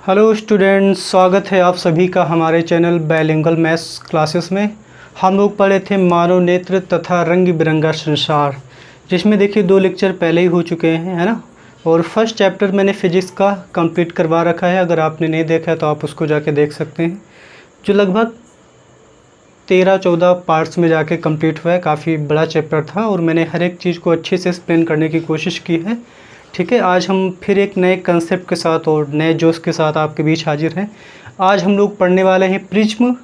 Hello students, स्वागत है आप सभी का हमारे चैनल बाइलिंगुअल मैथ्स क्लासेस में। हम लोग पढ़े थे मानव नेत्र तथा रंग बिरंगा संसार, जिसमें देखिए 2 लेक्चर पहले ही हो चुके हैं, है ना। और फर्स्ट चैप्टर मैंने फिजिक्स का कंप्लीट करवा रखा है। अगर आपने नहीं देखा है तो आप उसको जाके देख सकते हैं, जो लगभग 13-14 पार्ट्स में जाके कंप्लीट हुआ है। काफ़ी बड़ा चैप्टर था और मैंने हर एक चीज़ को अच्छे से एक्सप्लेन करने की कोशिश की है। ठीक है, आज हम फिर एक नए कंसेप्ट के साथ और नए जोश के साथ आपके बीच हाजिर हैं। आज हम लोग पढ़ने वाले हैं प्रिज्म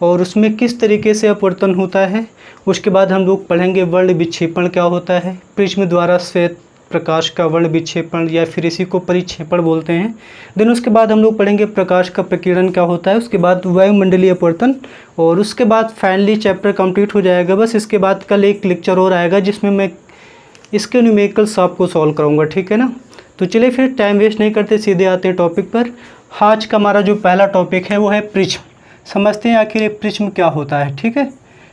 और उसमें किस तरीके से अपवर्तन होता है। उसके बाद हम लोग पढ़ेंगे वर्ण विक्षेपण क्या होता है, प्रिज्म द्वारा श्वेत प्रकाश का वर्ण विक्षेपण या फिर इसी को परिक्षेपण बोलते हैं। देन उसके बाद हम लोग पढ़ेंगे प्रकाश का प्रकीर्णन क्या होता है, उसके बाद वायुमंडलीय अपवर्तन, और उसके बाद फाइनली चैप्टर कंप्लीट हो जाएगा। बस इसके बाद कल एक लेक्चर और आएगा जिसमें मैं इसके न्यूमेरिकल्स आपको सॉल्व कराऊंगा। ठीक है ना। तो चलिए फिर टाइम वेस्ट नहीं करते, सीधे आते हैं टॉपिक पर। आज का हमारा जो पहला टॉपिक है वो है प्रिज्म। समझते हैं आखिर ये प्रिज्म क्या होता है। ठीक है,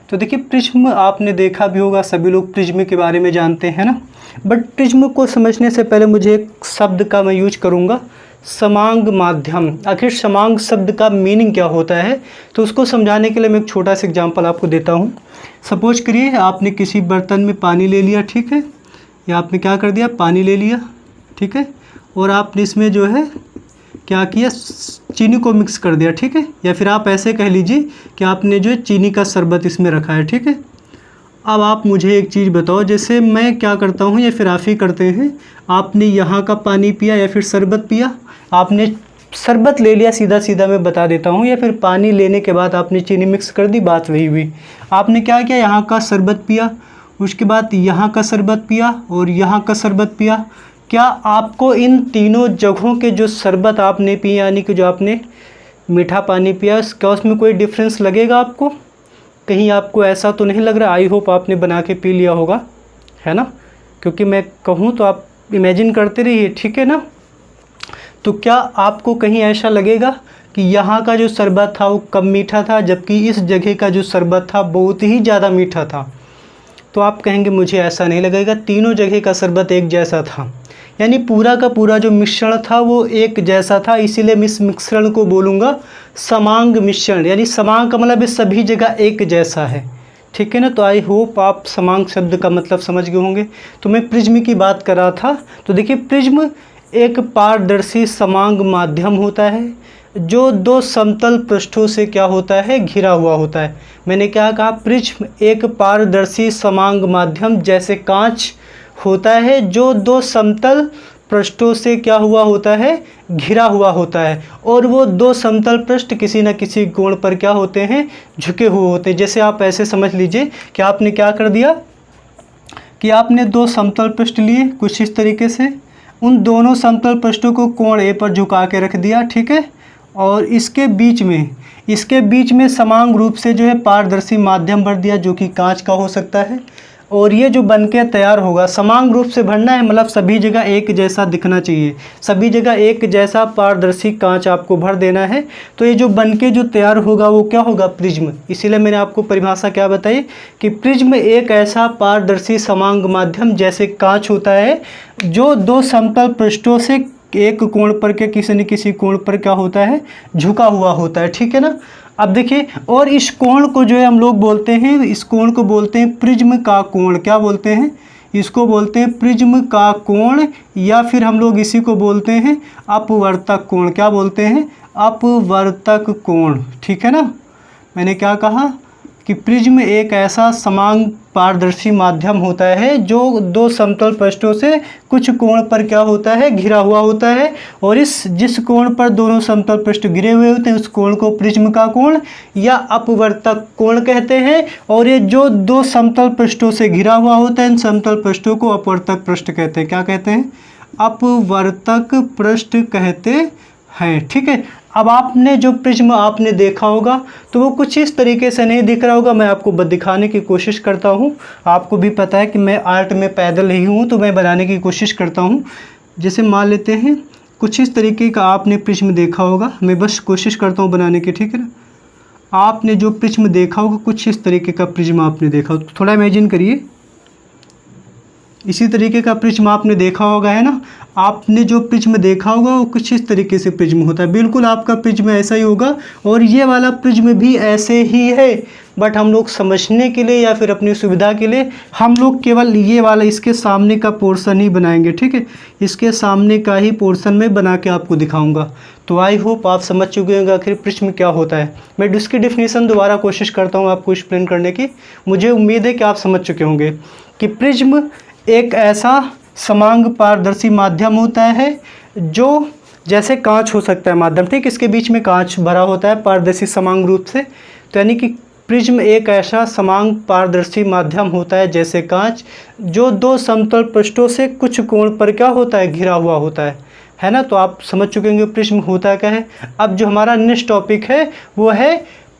तो देखिए प्रिज्म आपने देखा भी होगा, सभी लोग प्रिज्म के बारे में जानते हैं ना। बट प्रिज्म को समझने से पहले मुझे एक शब्द का मैं यूज करूँगा, समांग माध्यम। आखिर समांग शब्द का मीनिंग क्या होता है, तो उसको समझाने के लिए मैं एक छोटा सा एग्जांपल आपको देता हूँ। सपोज करिए आपने किसी बर्तन में पानी ले लिया, ठीक है, या आपने क्या कर दिया, पानी ले लिया, ठीक है, और आपने इसमें जो है क्या किया, चीनी को मिक्स कर दिया, ठीक है, या फिर आप ऐसे कह लीजिए कि आपने जो है चीनी का शरबत इसमें रखा है। ठीक है, अब आप मुझे एक चीज़ बताओ, जैसे मैं क्या करता हूँ या फिर आप ही करते हैं, आपने यहाँ का पानी पिया या फिर शरबत पिया। आपने शरबत ले लिया, सीधा सीधा मैं बता देता हूँ, या फिर पानी लेने के बाद आपने चीनी मिक्स कर दी, बात वही हुई। आपने क्या किया, यहाँ का शरबत पिया, उसके बाद यहाँ का शरबत पिया और यहाँ का शरबत पिया। क्या आपको इन तीनों जगहों के जो शरबत आपने पिए, यानी कि जो आपने मीठा पानी पिया, क्या उसमें कोई डिफरेंस लगेगा आपको? कहीं आपको ऐसा तो नहीं लग रहा? आई होप आपने बना के पी लिया होगा, है ना, क्योंकि मैं कहूँ तो आप इमेजिन करते रहिए। ठीक है ना। तो क्या आपको कहीं ऐसा लगेगा कि यहाँ का जो शरबत था वो कम मीठा था, जबकि इस जगह का जो शरबत था बहुत ही ज़्यादा मीठा था? तो आप कहेंगे मुझे ऐसा नहीं लगेगा, तीनों जगह का शरबत एक जैसा था, यानी पूरा का पूरा जो मिश्रण था वो एक जैसा था। इसीलिए मैं इस मिश्रण को बोलूँगा समांग मिश्रण, यानी समांग का मतलब इस सभी जगह एक जैसा है। ठीक है ना। तो आई होप आप समांग शब्द का मतलब समझ गए होंगे। तो मैं प्रिज्म की बात कर रहा था। तो देखिए प्रिज्म एक पारदर्शी समांग माध्यम होता है जो 2 समतल पृष्ठों से क्या होता है, घिरा हुआ होता है। मैंने क्या कहा, प्रिज्म एक पारदर्शी समांग माध्यम जैसे कांच होता है जो 2 समतल पृष्ठों से क्या हुआ होता है, घिरा हुआ होता है, और वो 2 समतल पृष्ठ किसी न किसी कोण पर क्या होते हैं, झुके हुए होते हैं। जैसे आप ऐसे समझ लीजिए कि आपने क्या कर दिया कि आपने 2 समतल पृष्ठ लिए कुछ इस तरीके से, उन दोनों समतल पृष्ठों को कोण ए पर झुका के रख दिया, ठीक है, और इसके बीच में समान रूप से जो है पारदर्शी माध्यम भर दिया, जो कि कांच का हो सकता है। और ये जो बनके तैयार होगा, समान रूप से भरना है, मतलब सभी जगह एक जैसा दिखना चाहिए, सभी जगह एक जैसा पारदर्शी कांच आपको भर देना है। तो ये जो बनके जो तैयार होगा वो क्या होगा, प्रिज्म। इसीलिए मैंने आपको परिभाषा क्या बताई कि प्रिज्म एक ऐसा पारदर्शी समांग माध्यम जैसे कांच होता है जो 2 समतल पृष्ठों से एक कोण पर के किसी न किसी कोण पर क्या होता है, झुका हुआ होता है। ठीक है ना। अब देखिए, और इस कोण को जो है हम लोग बोलते हैं, इस कोण को बोलते हैं प्रिज्म का कोण। क्या बोलते हैं, इसको बोलते हैं प्रिज्म का कोण, या फिर हम लोग इसी को बोलते हैं अपवर्तक कोण। क्या बोलते हैं, अपवर्तक कोण। ठीक है ना। मैंने क्या कहा कि प्रिज्म एक ऐसा समांग पारदर्शी माध्यम होता है जो 2 समतल पृष्ठों से कुछ कोण पर क्या होता है, घिरा हुआ होता है, और जिस कोण पर दोनों समतल पृष्ठ घिरे हुए होते हैं उस कोण को प्रिज्म का कोण या अपवर्तक कोण कहते हैं। और ये जो 2 समतल पृष्ठों से घिरा हुआ होता है, इन समतल पृष्ठों को अपवर्तक पृष्ठ कहते हैं। क्या कहते हैं, अपवर्तक पृष्ठ कहते हैं। ठीक है। अब आपने जो प्रिज्म आपने देखा होगा तो वो कुछ इस तरीके से नहीं दिख रहा होगा, मैं आपको दिखाने की कोशिश करता हूँ। आपको भी पता है कि मैं आर्ट में पैदल ही हूँ, तो मैं बनाने की कोशिश करता हूँ। जैसे मान लेते हैं कुछ इस तरीके का आपने प्रिज्म देखा होगा, मैं बस कोशिश करता हूँ बनाने की। ठीक है ना। आपने जो प्रिज्म देखा होगा कुछ इस तरीके का प्रिज्म आपने देखा हो, तो थोड़ा इमेजिन करिए इसी तरीके का प्रिज्म आपने देखा होगा, है ना। आपने जो प्रिज्म देखा होगा वो कुछ इस तरीके से प्रिज्म होता है। बिल्कुल आपका प्रिज्म ऐसा ही होगा और ये वाला प्रिज्म भी ऐसे ही है, बट हम लोग समझने के लिए या फिर अपनी सुविधा के लिए हम लोग केवल ये वाला इसके सामने का पोर्शन ही बनाएंगे, ठीक है। इसके सामने का ही पोर्शन में बना के आपको दिखाऊंगा। तो आई होप आप समझ चुके होंगे आखिर प्रिज्म क्या होता है। मैं इसकी डेफिनेशन दोबारा कोशिश करता हूँ आपको एक्सप्लेन करने की। मुझे उम्मीद है कि आप समझ चुके होंगे कि प्रिज्म एक ऐसा समांग पारदर्शी माध्यम होता है जो जैसे कांच हो सकता है माध्यम, ठीक, इसके बीच में कांच भरा होता है पारदर्शी समांग रूप से। तो यानी कि प्रिज्म एक ऐसा समांग पारदर्शी माध्यम होता है जैसे कांच, जो दो समतल पृष्ठों से कुछ कोण पर क्या होता है, घिरा हुआ होता है ना। तो आप समझ चुके होंगे प्रिज्म होता क्या है। अब जो हमारा नेक्स्ट टॉपिक है वो है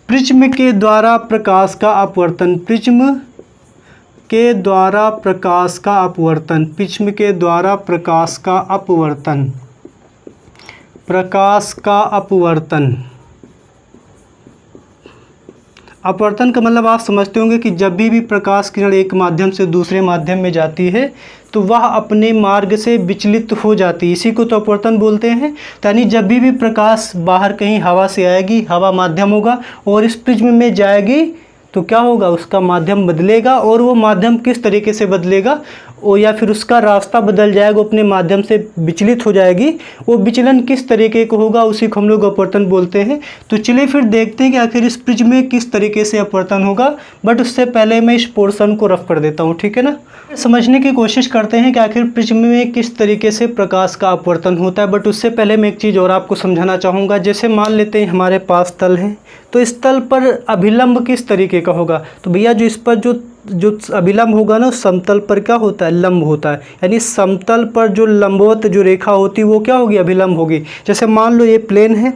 प्रिज्म के द्वारा प्रकाश का अपवर्तन। प्रिज्म के द्वारा प्रकाश का अपवर्तन, प्रिज्म के द्वारा प्रकाश का अपवर्तन, प्रकाश का अपवर्तन। अपवर्तन का मतलब आप समझते होंगे कि जब भी प्रकाश किरण एक माध्यम से दूसरे माध्यम में जाती है तो वह अपने मार्ग से विचलित हो जाती है, इसी को तो अपवर्तन बोलते हैं। यानी जब भी प्रकाश बाहर कहीं हवा से आएगी, हवा माध्यम होगा और इस प्रिज्म में जाएगी तो क्या होगा, उसका माध्यम बदलेगा। और वो माध्यम किस तरीके से बदलेगा, वो या फिर उसका रास्ता बदल जाएगा, अपने माध्यम से विचलित हो जाएगी। वो विचलन किस तरीके का होगा, उसी को हम लोग अपवर्तन बोलते हैं। तो चलिए फिर देखते हैं कि आखिर इस प्रिज्म में किस तरीके से अपवर्तन होगा। बट उससे पहले मैं इस पोर्शन को रफ कर देता हूँ, ठीक है ना। समझने की कोशिश करते हैं कि आखिर प्रिज्म में किस तरीके से प्रकाश का अपवर्तन होता है। बट उससे पहले मैं एक चीज़ और आपको समझाना चाहूँगा। जैसे मान लेते हैं हमारे पास तल है, तो इस तल पर अभिलंब किस तरीके का होगा। तो भैया जो इस पर जो अभिलंब होगा ना, समतल पर क्या होता है, लंब होता है। यानी समतल पर जो लंबवत जो रेखा होती है वो क्या होगी, अभिलंब होगी। जैसे मान लो ये प्लेन है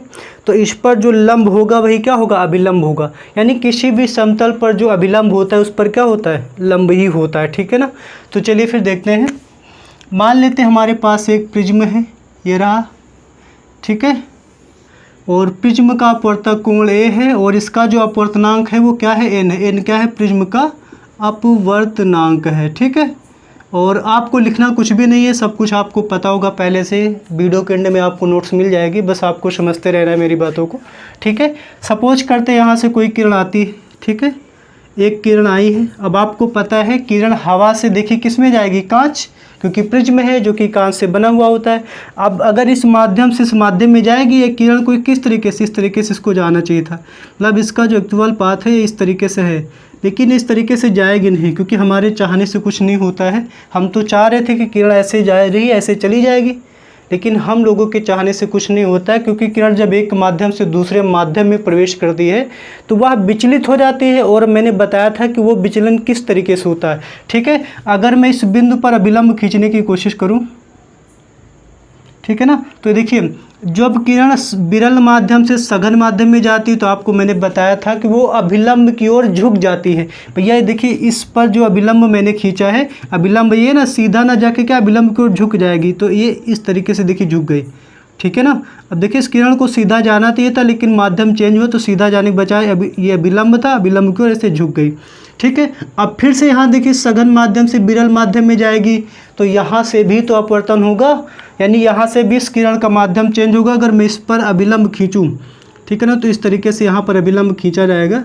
तो इस पर जो लंब होगा वही क्या होगा, अभिलंब होगा। यानी किसी भी समतल पर जो अभिलंब होता है उस पर क्या होता है, लंब ही होता है, ठीक है ना। तो चलिए फिर देखते हैं। मान लेते हैं हमारे पास एक प्रिज्म है, ये रहा, ठीक है। और प्रिज्म का अपवर्तक कोण ए है और इसका जो अपवर्तनांक है वो क्या है, एन है। एन क्या है, प्रिज्म का अपवर्तनांक है, ठीक है। और आपको लिखना कुछ भी नहीं है, सब कुछ आपको पता होगा पहले से। वीडियो के एंड में आपको नोट्स मिल जाएगी, बस आपको समझते रहना है मेरी बातों को, ठीक है। सपोज करते हैं यहाँ से कोई किरण आती है, ठीक है। एक किरण आई है। अब आपको पता है किरण हवा से देखिए किस में जाएगी, कांच, क्योंकि प्रिज्म है जो कि कांच से बना हुआ होता है। अब अगर इस माध्यम से इस माध्यम में जाएगी ये किरण, कोई किस तरीके से, इस तरीके से इसको जाना चाहिए था। मतलब इसका जो एक्चुअल पाथ है ये इस तरीके से है, लेकिन इस तरीके से जाएगी नहीं, क्योंकि हमारे चाहने से कुछ नहीं होता है। हम तो चाह रहे थे कि किरण ऐसे जा रही, ऐसे चली जाएगी, लेकिन हम लोगों के चाहने से कुछ नहीं होता है। क्योंकि किरण जब एक माध्यम से दूसरे माध्यम में प्रवेश करती है तो वह विचलित हो जाती है। और मैंने बताया था कि वो विचलन किस तरीके से होता है, ठीक है। अगर मैं इस बिंदु पर अभिलंब खींचने की कोशिश करूं, ठीक है ना, तो देखिए जब किरण विरल माध्यम से सघन माध्यम में जाती है तो आपको मैंने बताया था कि वो अभिलंब की ओर झुक जाती है। भैया ये देखिए इस पर जो अभिलंब मैंने खींचा है, अभिलंब ये ना सीधा ना जाके क्या अभिलंब की ओर झुक जाएगी, तो ये इस तरीके से देखिए झुक गई, ठीक है ना। अब देखिए इस किरण को सीधा जाना चाहिए था, लेकिन माध्यम चेंज हुआ तो सीधा जाने के बजाय अभी ये अभिलंब था, अभिलंब की ओर ऐसे झुक गई, ठीक है। अब फिर से यहाँ देखिए सघन माध्यम से विरल माध्यम में जाएगी तो यहाँ से भी तो अपवर्तन होगा, यानी यहाँ से भी इस किरण का माध्यम चेंज होगा। अगर मैं इस पर अभिलंब खींचूँ, ठीक है ना, तो इस तरीके से यहाँ पर अभिलंब खींचा जाएगा।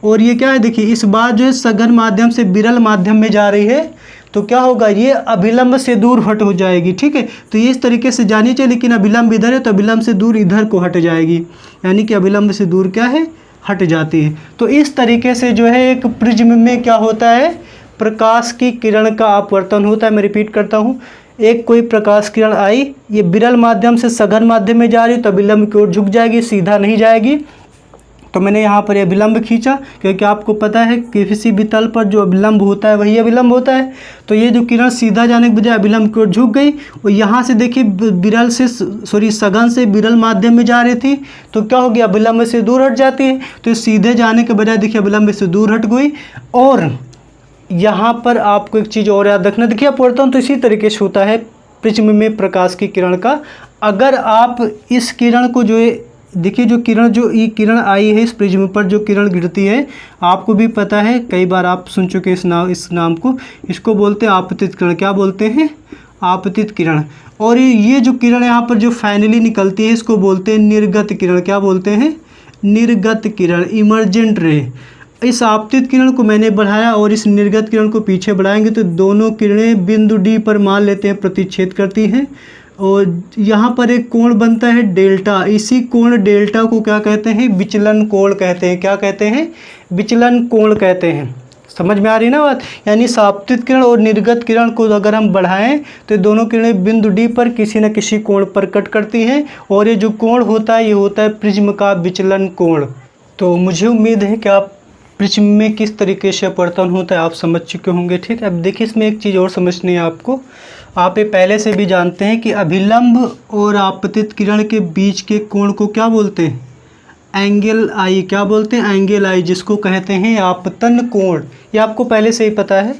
और ये क्या है, देखिए इस बार जो है सघन माध्यम से विरल माध्यम में जा रही है तो क्या होगा, ये अभिलंब से दूर हट हो जाएगी, ठीक है। तो ये इस तरीके से जानी चाहिए, लेकिन अभिलंब इधर है तो अभिलंब से दूर इधर को हट जाएगी, यानी कि अभिलंब से दूर क्या है, हट जाती है। तो इस तरीके से जो है एक प्रिज्म में क्या होता है, प्रकाश की किरण का अपवर्तन होता है। मैं रिपीट करता हूँ, एक कोई प्रकाश किरण आई, ये विरल माध्यम से सघन माध्यम में जा रही तो अभिलंब की ओर झुक जाएगी, सीधा नहीं जाएगी। तो मैंने यहाँ पर अभिलंब खींचा, क्योंकि आपको पता है कि किसी भी तल पर जो अभिलंब होता है वही अभिलंब होता है। तो ये जो किरण सीधा जाने के बजाय अभिलंब की ओर झुक गई और यहाँ से देखिए विरल से सघन से विरल माध्यम में जा रही थी तो क्या हो गया, अभिलंब से दूर हट जाती है। तो सीधे जाने के बजाय देखिए अभिलंब से दूर हट गई। और यहाँ पर आपको एक चीज़ और याद रखना, देखिए अपवर्तन तो इसी तरीके से होता है प्रिज्म में प्रकाश की किरण का। अगर आप इस किरण को जो देखिए जो किरण, जो ये किरण आई है इस प्रिज्म पर, जो किरण गिरती है, आपको भी पता है, कई बार आप सुन चुके हैं इस नाम को। इसको बोलते हैं आपतित किरण। क्या बोलते हैं? आपतित किरण। और ये जो किरण यहाँ पर जो फाइनली निकलती है, इसको बोलते हैं निर्गत किरण। क्या बोलते हैं? निर्गत किरण, इमर्जेंट रे। इस आपतित किरण को मैंने बढ़ाया और इस निर्गत किरण को पीछे बढ़ाएंगे तो दोनों किरणें बिंदु डी पर मान लेते हैं प्रतिच्छेद करती हैं, और यहाँ पर एक कोण बनता है डेल्टा। इसी कोण डेल्टा को क्या कहते हैं? विचलन कोण कहते हैं। क्या कहते हैं? विचलन कोण कहते हैं। समझ में आ रही ना बात? यानी आपतित किरण और निर्गत किरण को अगर हम बढ़ाएं तो दोनों किरणें बिंदु डी पर किसी न किसी कोण पर कट करती हैं, और ये जो कोण होता है ये होता है प्रिज्म का विचलन कोण। तो मुझे उम्मीद है कि आप प्रिज्म में किस तरीके से अपवर्तन होता है आप समझ चुके होंगे। ठीक है, अब देखिए इसमें एक चीज़ और समझनी है आपको। आप ये पहले से भी जानते हैं कि अभिलंब और आपतित किरण के बीच के कोण को क्या बोलते हैं? एंगल आई। क्या बोलते हैं? एंगल आई, जिसको कहते हैं आपतन कोण। ये आपको पहले से ही पता है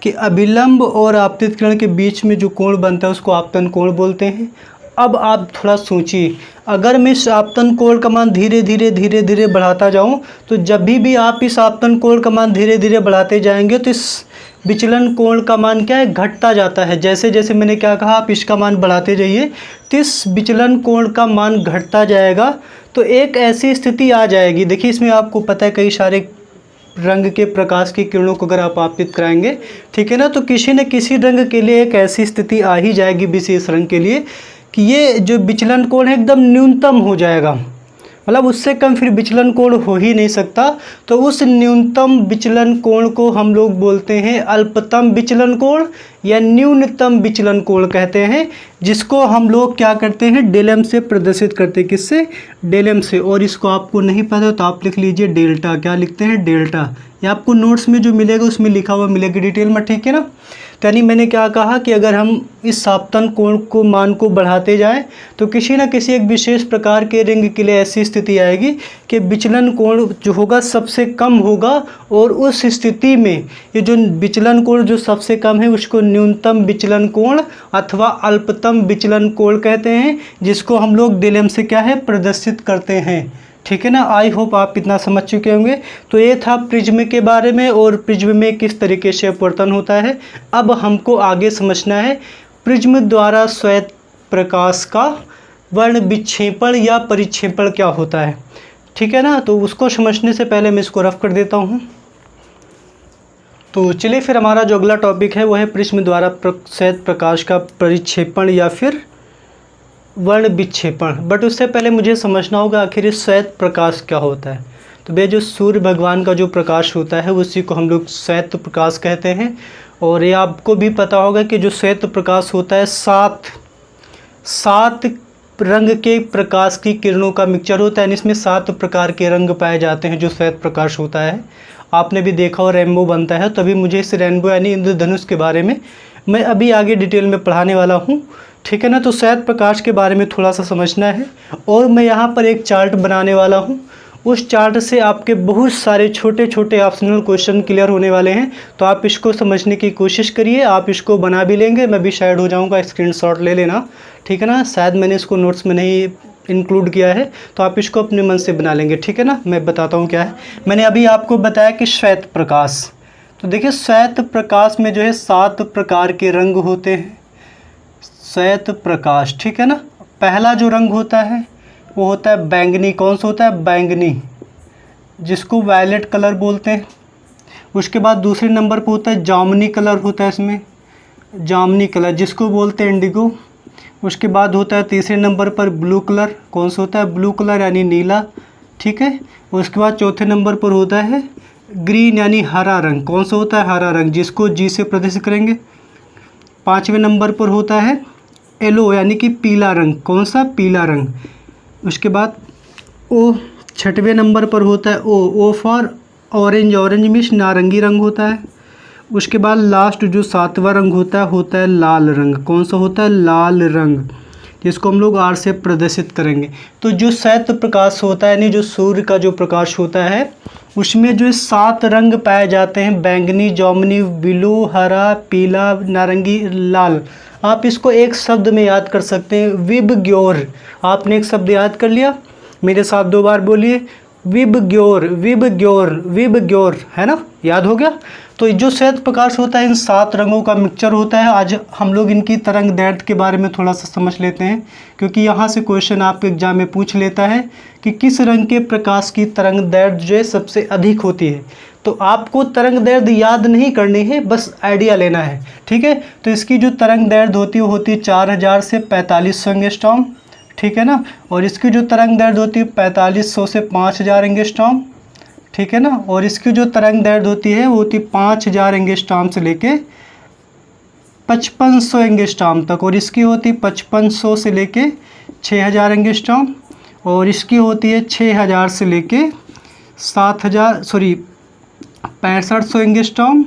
कि अभिलंब और आपतित किरण के बीच में जो कोण बनता है उसको आपतन कोण बोलते हैं। अब आप थोड़ा सोचिए, अगर मैं इस आपतन कोण का मान धीरे धीरे बढ़ाता जाऊं, तो जब भी आप इस आपतन कोण का मान धीरे धीरे बढ़ाते जाएंगे तो इस विचलन कोण का मान क्या है? घटता जाता है। जैसे जैसे मैंने क्या कहा, आप इसका मान बढ़ाते जाइए तो इस विचलन कोण का मान घटता जाएगा। तो एक ऐसी स्थिति आ जाएगी, देखिए इसमें आपको पता है कई सारे रंग के प्रकाश की किरणों को अगर आप आपतित कराएंगे, ठीक है ना, तो किसी न किसी रंग के लिए एक ऐसी स्थिति आ ही जाएगी विशेष रंग के लिए कि ये जो विचलन कोण है एकदम न्यूनतम हो जाएगा, मतलब उससे कम फिर विचलन कोण हो ही नहीं सकता। तो उस न्यूनतम विचलन कोण को हम लोग बोलते हैं अल्पतम विचलन कोण या न्यूनतम विचलन कोण कहते हैं, जिसको हम लोग क्या करते हैं? डेलम से प्रदर्शित करते हैं। किससे? डेलम से। और इसको आपको नहीं पता तो आप लिख लीजिए डेल्टा। क्या लिखते हैं? डेल्टा। ये आपको नोट्स में जो मिलेगा उसमें लिखा हुआ मिलेगा डिटेल में, ठीक है ना। तो यानी मैंने क्या कहा कि अगर हम इस आपतन कोण को मान को बढ़ाते जाएं तो किसी न किसी एक विशेष प्रकार के रिंग के लिए ऐसी स्थिति आएगी कि विचलन कोण जो होगा सबसे कम होगा, और उस स्थिति में ये जो विचलन कोण जो सबसे कम है उसको न्यूनतम विचलन कोण अथवा अल्पतम विचलन कोण कहते हैं, जिसको हम लोग डेलम से क्या है? प्रदर्शित करते हैं। ठीक है ना। आई होप आप इतना समझ चुके होंगे। तो ये था प्रिज्म के बारे में और प्रिज्म में किस तरीके से अपवर्तन होता है। अब हमको आगे समझना है प्रिज्म द्वारा श्वेत प्रकाश का वर्ण विक्षेपण या परिक्षेपण क्या होता है। ठीक है ना। तो उसको समझने से पहले मैं इसको रफ कर देता हूँ। तो चलिए फिर हमारा जो अगला टॉपिक है वो है प्रिज्म द्वारा श्वेत प्रकाश का परिक्षेपण या फिर वर्ण विक्षेपण। बट उससे पहले मुझे समझना होगा आखिर इस श्वेत प्रकाश क्या होता है। तो भैया जो सूर्य भगवान का जो प्रकाश होता है उसी को हम लोग श्वेत प्रकाश कहते हैं। और ये आपको भी पता होगा कि जो श्वेत प्रकाश होता है सात रंग के प्रकाश की किरणों का मिक्सचर होता है। इसमें 7 प्रकार के रंग पाए जाते हैं जो श्वेत प्रकाश होता है। आपने भी देखा हो रेनबो बनता है। तभी मुझे इस रेनबो यानी इंद्रधनुष के बारे में मैं अभी आगे डिटेल में पढ़ाने वाला हूँ। ठीक है ना। तो श्वेत प्रकाश के बारे में थोड़ा सा समझना है और मैं यहाँ पर एक चार्ट बनाने वाला हूँ। उस चार्ट से आपके बहुत सारे छोटे छोटे ऑप्शनल क्वेश्चन क्लियर होने वाले हैं। तो आप इसको समझने की कोशिश करिए। आप इसको बना भी लेंगे, मैं भी शायद हो जाऊँगा, स्क्रीनशॉट ले लेना। ठीक है ना। शायद मैंने इसको नोट्स में नहीं इंक्लूड किया है, तो आप इसको अपने मन से बना लेंगे। ठीक है ना। मैं बताता हूँ क्या है। मैंने अभी आपको बताया कि श्वेत प्रकाश, तो देखिए श्वेत प्रकाश में जो है 7 प्रकार के रंग होते हैं। श्वेत प्रकाश, ठीक है ना। पहला जो रंग होता है वो होता है बैंगनी। कौन सा होता है? बैंगनी, जिसको वायलेट कलर बोलते हैं। उसके बाद दूसरे नंबर पर होता है जामुनी कलर होता है, इसमें जामुनी कलर जिसको बोलते हैं इंडिगो। उसके बाद होता है तीसरे नंबर पर ब्लू कलर। कौन सा होता है? ब्लू कलर यानी नीला। ठीक है। उसके बाद चौथे नंबर पर होता है ग्रीन यानी हरा रंग। कौन सा होता है? हरा रंग, जिसको जी से प्रदर्शित करेंगे। 5वें नंबर पर होता है येलो यानी कि पीला रंग। कौन सा? पीला रंग। उसके बाद ओ 6वें नंबर पर होता है O for orange. Orange means नारंगी रंग होता है। उसके बाद लास्ट जो 7वां रंग होता है लाल रंग। कौन सा होता है? लाल रंग, जिसको हम लोग आर से प्रदर्शित करेंगे। तो जो श्वेत प्रकाश होता है यानी जो सूर्य का जो प्रकाश होता है उसमें जो 7 रंग पाए जाते हैं, बैंगनी, जामुनी, ब्लू, हरा, पीला, नारंगी, लाल। आप इसको एक शब्द में याद कर सकते हैं, विबग्योर। आपने एक शब्द याद कर लिया, मेरे साथ 2 बार बोलिए, विबग्योर, विबग्योर, विबग्योर, है ना, याद हो गया। तो जो श्वेत प्रकाश होता है इन 7 रंगों का मिक्सचर होता है। आज हम लोग इनकी तरंग दैर्ध्य के बारे में थोड़ा सा समझ लेते हैं, क्योंकि यहाँ से क्वेश्चन आपके एग्जाम में पूछ लेता है कि किस रंग के प्रकाश की तरंग दैर्ध्य जो है सबसे अधिक होती है। तो आपको तरंग दैर्ध्य याद नहीं करनी है, बस आइडिया लेना है, ठीक है। तो इसकी जो तरंग दैर्ध्य होती है वो होती है 4000 से 4500 एंगस्ट्रॉम, ठीक है ना। और इसकी जो तरंग दैर्ध्य होती है 4500 से 5000 एंगस्ट्रॉम, ठीक है ना। और इसकी जो तरंग दैर्ध्य होती है वो होती है 5000 एंगस्ट्रॉम से लेके 5500 एंगस्ट्रॉम तक। और इसकी होती है 5500 से लेके 6000 एंगस्ट्रॉम। और इसकी होती है 6000 से लेके 6500 एंगस्ट्रॉम।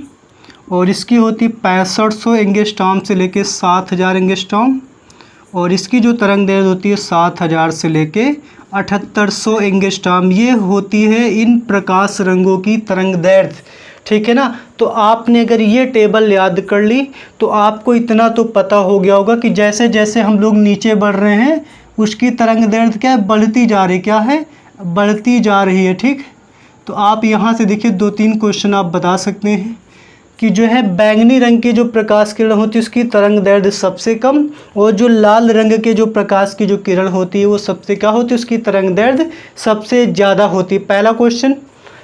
और इसकी होती है 6500 एंगस्ट्रॉम से लेके 7000 एंगस्ट्रॉम। और इसकी जो तरंग दैर्ध्य होती है 7000 से लेके 7800 एंगस्ट्रॉम। ये होती है इन प्रकाश रंगों की तरंग दैर्ध्य, ठीक है ना। तो आपने अगर ये टेबल याद कर ली तो आपको इतना तो पता हो गया होगा कि जैसे जैसे हम लोग नीचे बढ़ रहे हैं उसकी तरंग दैर्ध्य क्या है, बढ़ती जा रही, क्या है, बढ़ती जा रही है, ठीक। तो आप यहाँ से देखिए 2-3 क्वेश्चन आप बता सकते हैं कि जो है बैंगनी रंग के जो प्रकाश किरण होती है उसकी तरंग दैर्ध्य सबसे कम, और जो लाल रंग के जो प्रकाश की जो किरण होती है वो सबसे क्या होती है, उसकी तरंग दैर्ध्य सबसे ज़्यादा होती है। पहला क्वेश्चन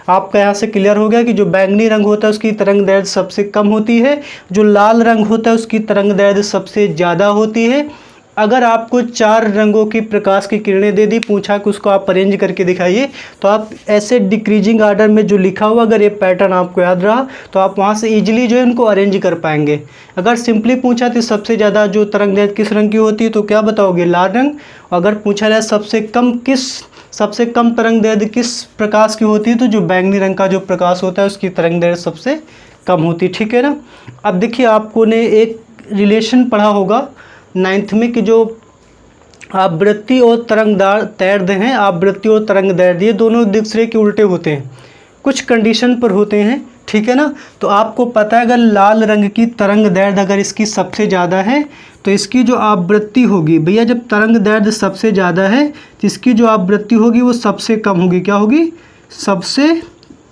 आपका यहाँ से क्लियर हो गया कि जो बैंगनी रंग होता है उसकी तरंग दैर्ध्य सबसे कम होती है, जो लाल रंग होता है उसकी तरंग दैर्ध्य सबसे ज़्यादा होती है। अगर आपको 4 रंगों की प्रकाश की किरणें दे दी, पूछा कि उसको आप अरेंज करके दिखाइए, तो आप ऐसे डिक्रीजिंग आर्डर में जो लिखा हुआ अगर ये पैटर्न आपको याद रहा तो आप वहाँ से इजीली जो है उनको अरेंज कर पाएंगे। अगर सिंपली पूछा तो सबसे ज़्यादा जो तरंग दैर्ध्य किस रंग की होती है तो क्या बताओगे, लाल रंग। अगर पूछा जाए सबसे कम तरंग दैर्ध्य किस प्रकाश की होती है तो जो बैंगनी रंग का जो प्रकाश होता है उसकी तरंग दैर्ध्य सबसे कम होती है, ठीक है ना। अब देखिए आपको ने एक रिलेशन पढ़ा होगा 9th में कि जो आवृत्ति और तरंग दैर्ध्य हैं, आवृत्ति और तरंग दैर्ध्य ये दोनों एक दूसरे के उल्टे होते हैं, कुछ कंडीशन पर होते हैं, ठीक है ना। तो आपको पता है अगर लाल रंग की तरंग दैर्ध्य अगर इसकी सबसे ज़्यादा है तो इसकी जो आवृत्ति होगी, भैया जब तरंग दैर्ध्य सबसे ज़्यादा है तो इसकी जो आवृत्ति होगी वो सबसे कम होगी, क्या होगी, सबसे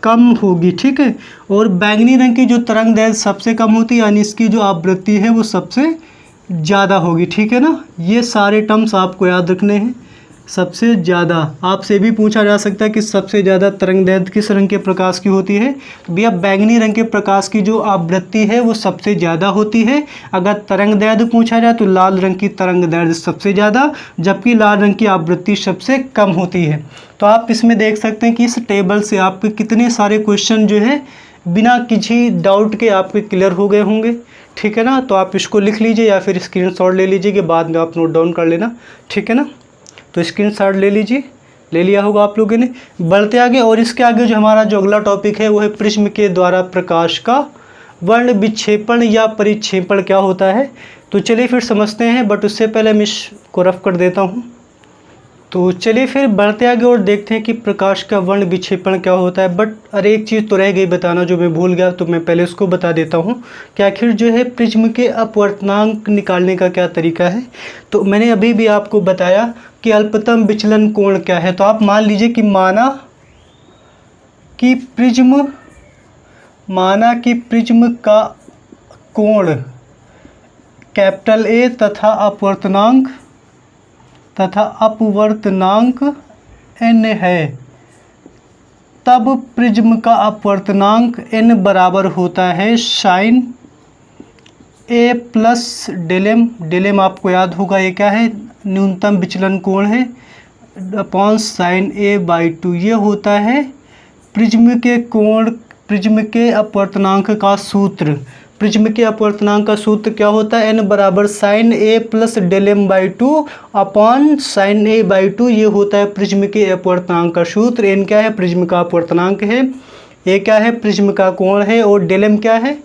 कम होगी, ठीक है। और बैंगनी रंग की जो तरंग दैर्ध्य सबसे कम होती है यानी इसकी जो आवृत्ति है वो सबसे ज़्यादा होगी, ठीक है ना। ये सारे टर्म्स आपको याद रखने हैं। सबसे ज़्यादा आपसे भी पूछा जा सकता है कि सबसे ज़्यादा तरंग दैर्ध्य किस रंग के प्रकाश की होती है, तो भैया बैंगनी रंग के प्रकाश की जो आवृत्ति है वो सबसे ज़्यादा होती है। अगर तरंग दैर्ध्य पूछा जाए तो लाल रंग की तरंग दैर्ध्य सबसे ज़्यादा, जबकि लाल रंग की आवृत्ति सबसे कम होती है। तो आप इसमें देख सकते हैं कि इस टेबल से आपके कितने सारे क्वेश्चन जो है बिना किसी डाउट के आपके क्लियर हो गए होंगे, ठीक है ना। तो आप इसको लिख लीजिए या फिर स्क्रीनशॉट ले लीजिए कि बाद में आप नोट डाउन कर लेना, ठीक है ना। तो स्क्रीनशॉट ले लीजिए, ले लिया होगा आप लोगों ने। बढ़ते आगे, और इसके आगे जो हमारा जो अगला टॉपिक है वो है प्रिज्म के द्वारा प्रकाश का वर्ण विक्षेपण या परिक्षेपण क्या होता है। तो चलिए फिर समझते हैं, बट उससे पहले मैं इसको रफ कर देता हूँ। तो चलिए फिर बढ़ते आगे और देखते हैं कि प्रकाश का वर्ण विक्षेपण क्या होता है। बट अरे एक चीज़ तो रह गई बताना जो मैं भूल गया, तो मैं पहले उसको बता देता हूँ कि आखिर जो है प्रिज्म के अपवर्तनांक निकालने का क्या तरीका है। तो मैंने अभी भी आपको बताया कि अल्पतम विचलन कोण क्या है। तो आप मान लीजिए कि माना कि प्रिज्म का कोण कैपिटल ए तथा अपवर्तनांक n है, तब प्रिज्म का अपवर्तनांक n बराबर होता है साइन a प्लस डेलेम। डेलेम आपको याद होगा ये क्या है, न्यूनतम विचलन कोण है, अपॉन साइन a/2। ये होता है प्रिज्म के अपवर्तनांक का सूत्र। प्रिज्म के अपवर्तनांक का सूत्र क्या होता है, n बराबर साइन a प्लस डेलेम/2 अपॉन साइन a/2। ये होता है प्रिज्म के अपवर्तनांक का सूत्र। n क्या है, प्रिज्म का अपवर्तनांक है, a क्या है, प्रिज्म का कोण है, और डेलेम क्या है,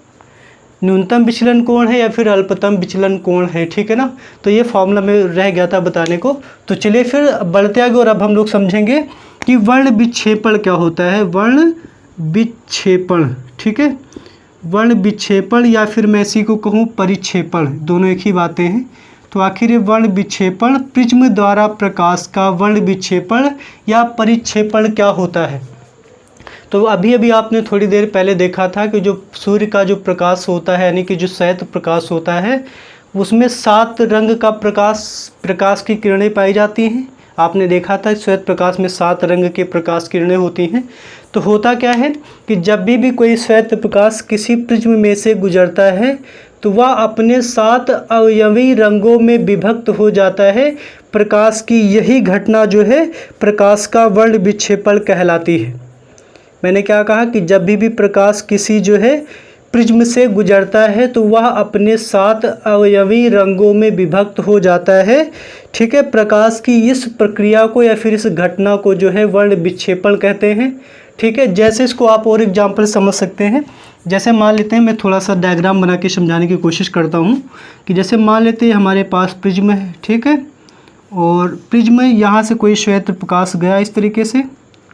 न्यूनतम विचलन कोण है या फिर अल्पतम विचलन कोण है, ठीक है ना। तो ये फॉर्मूला में रह गया था बताने को। तो चलिए फिर बढ़ते आगे और अब हम लोग समझेंगे कि वर्ण विक्षेपण क्या होता है। वर्ण विक्षेपण, ठीक है, वर्ण विक्षेपण या फिर मैं इसी को कहूँ परिक्षेपण, दोनों एक ही बातें हैं। तो आखिर ये वर्ण विक्षेपण, प्रिज्म द्वारा प्रकाश का वर्ण विक्षेपण या परिक्षेपण क्या होता है। तो अभी अभी आपने थोड़ी देर पहले देखा था कि जो सूर्य का जो प्रकाश होता है, यानी कि जो श्वेत प्रकाश होता है, उसमें 7 रंग का प्रकाश की किरणें पाई जाती हैं। आपने देखा था श्वेत प्रकाश में 7 रंग के प्रकाश किरणें होती हैं। तो होता क्या है कि जब भी कोई श्वेत प्रकाश किसी प्रिज्म में से गुजरता है तो वह अपने 7 अवयवी रंगों में विभक्त हो जाता है। प्रकाश की यही घटना जो है प्रकाश का वर्ण विक्षेपण कहलाती है। मैंने क्या कहा कि जब भी प्रकाश किसी जो है प्रिज्म से गुजरता है तो वह अपने 7 अवयवी रंगों में विभक्त हो जाता है। ठीक है, प्रकाश की इस प्रक्रिया को या फिर इस घटना को जो है वर्ण विक्षेपण कहते हैं। ठीक है, जैसे इसको आप और एग्जाम्पल समझ सकते हैं। जैसे मान लेते हैं, मैं थोड़ा सा डायग्राम बना के समझाने की कोशिश करता हूँ कि जैसे मान लेते हैं हमारे पास प्रिज्म है। ठीक है, और प्रिज्म यहाँ से कोई श्वेत प्रकाश गया इस तरीके से।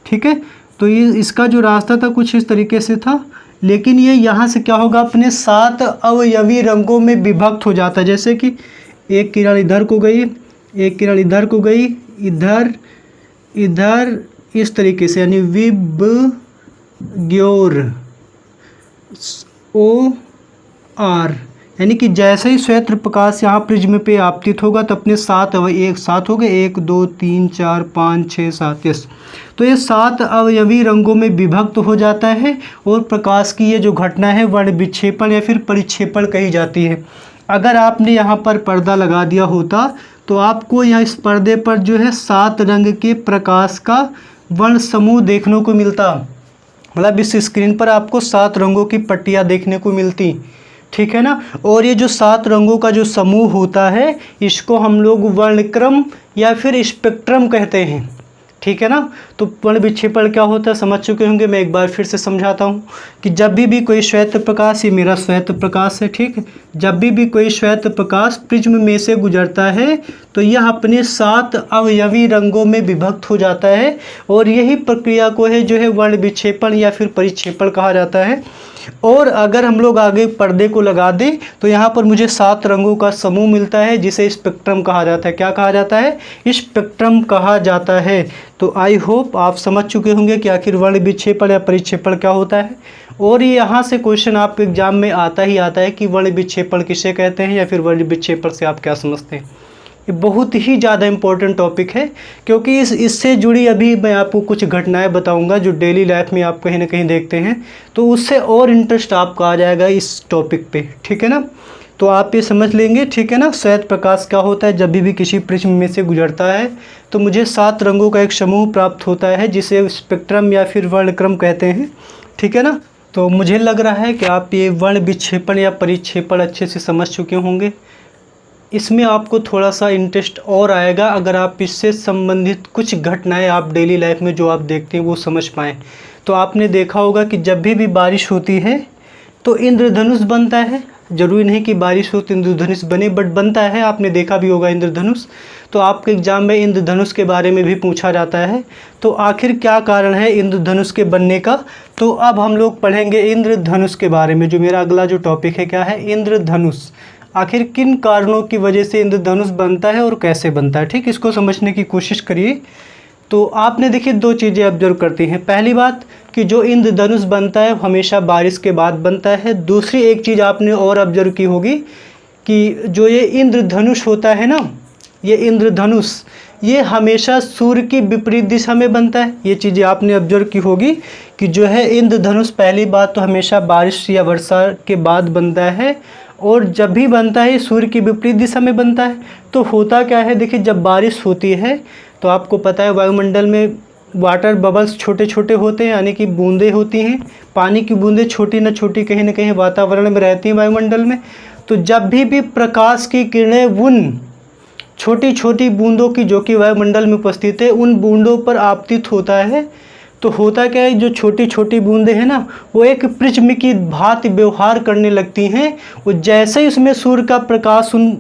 ठीक है, तो ये इसका जो रास्ता था कुछ इस तरीके से था, लेकिन ये यहाँ से क्या होगा, अपने 7 अवयवी रंगों में विभक्त हो जाता है। जैसे कि एक किरण इधर को गई, एक किरण इधर को गई, इधर इधर इस तरीके से, यानी विबग्योर ओ आर, यानी कि जैसे ही श्वेत प्रकाश यहाँ प्रिज्म पे आपतित होगा तो अपने 7 एक साथ हो गए, 1 2 3 4 5 6 7 यस। तो ये 7 अवयवी रंगों में विभक्त हो जाता है और प्रकाश की ये जो घटना है वर्ण विक्षेपण या फिर परिक्षेपण कही जाती है। अगर आपने यहाँ पर पर्दा लगा दिया होता तो आपको यहाँ इस पर्दे पर जो है 7 रंग के प्रकाश का वर्ण समूह देखने को मिलता। मतलब इस स्क्रीन पर आपको 7 रंगों की पट्टियाँ देखने को मिलती। ठीक है ना, और ये जो 7 रंगों का जो समूह होता है इसको हम लोग वर्णक्रम या फिर स्पेक्ट्रम कहते हैं। ठीक है ना, तो वर्ण विक्षेपण क्या होता है समझ चुके होंगे। मैं एक बार फिर से समझाता हूँ कि जब भी कोई श्वेत प्रकाश, ये मेरा श्वेत प्रकाश है, ठीक है, जब भी कोई श्वेत प्रकाश प्रिज्म में से गुजरता है तो यह अपने 7 अवयवी रंगों में विभक्त हो जाता है और यही प्रक्रिया को है जो है वर्ण विक्षेपण या फिर परिक्षेपण कहा जाता है। और अगर हम लोग आगे पर्दे को लगा दें तो यहाँ पर मुझे 7 रंगों का समूह मिलता है जिसे स्पेक्ट्रम कहा जाता है। क्या कहा जाता है? स्पेक्ट्रम कहा जाता है। तो आई होप आप समझ चुके होंगे कि आखिर वर्ण विक्षेपण या परिक्षेपण क्या होता है। और ये यहाँ से क्वेश्चन आपके एग्जाम में आता ही आता है कि वर्ण विक्षेपण किसे कहते हैं या फिर वर्ण विक्षेपण से आप क्या समझते हैं। ये बहुत ही ज़्यादा इम्पोर्टेंट टॉपिक है क्योंकि इससे जुड़ी अभी मैं आपको कुछ घटनाएं बताऊंगा जो डेली लाइफ में आप कहीं ना कहीं देखते हैं, तो उससे और इंटरेस्ट आपका आ जाएगा इस टॉपिक पे। ठीक है ना, तो आप ये समझ लेंगे। ठीक है ना, श्वेत प्रकाश क्या होता है? जब भी किसी प्रिज्म में से गुजरता है तो मुझे 7 रंगों का एक समूह प्राप्त होता है जिसे स्पेक्ट्रम या फिर वर्णक्रम कहते हैं। ठीक है ना, तो मुझे लग रहा है कि आप ये वर्ण विक्षेपण या परिक्षेपण अच्छे से समझ चुके होंगे। इसमें आपको थोड़ा सा इंटरेस्ट और आएगा अगर आप इससे संबंधित कुछ घटनाएं आप डेली लाइफ में जो आप देखते हैं वो समझ पाएँ। तो आपने देखा होगा कि जब भी बारिश होती है तो इंद्रधनुष बनता है। ज़रूरी नहीं कि बारिश हो तो इंद्रधनुष बने, बट बनता है। आपने देखा भी होगा इंद्रधनुष। तो आपके एग्जाम में इंद्रधनुष के बारे में भी पूछा जाता है। तो आखिर क्या कारण है इंद्रधनुष के बनने का? तो अब हम लोग पढ़ेंगे इंद्रधनुष के बारे में। जो मेरा अगला जो टॉपिक है क्या है? इंद्रधनुष। आखिर किन कारणों की वजह से इंद्रधनुष बनता है और कैसे बनता है, ठीक, इसको समझने की कोशिश करिए। तो आपने देखिए 2 चीज़ें ऑब्जर्व करती हैं। पहली बात कि जो इंद्रधनुष बनता है हमेशा बारिश के बाद बनता है। दूसरी एक चीज़ आपने और ऑब्जर्व की होगी कि जो ये इंद्रधनुष होता है ना, ये इंद्रधनुष ये हमेशा सूर्य की विपरीत दिशा में बनता है। ये चीज़ें आपने ऑब्जर्व की होगी कि जो है इंद्रधनुष पहली बात तो हमेशा बारिश या वर्षा के बाद बनता है और जब भी बनता है सूर्य की विपरीत दिशा में बनता है। तो होता क्या है, देखिए जब बारिश होती है तो आपको पता है वायुमंडल में वाटर बबल्स छोटे छोटे होते हैं, यानी कि बूंदें होती हैं। पानी की बूंदें छोटी न छोटी कहीं ना कहीं वातावरण में रहती हैं वायुमंडल में। तो जब भी प्रकाश की किरणें उन छोटी छोटी बूंदों की जो कि वायुमंडल में उपस्थित है उन बूंदों पर आपतित होता है। तो होता क्या है, जो छोटी छोटी बूंदें हैं ना वो एक प्रिज्म की भांति व्यवहार करने लगती हैं। वो जैसे ही उसमें सूर्य का प्रकाश उन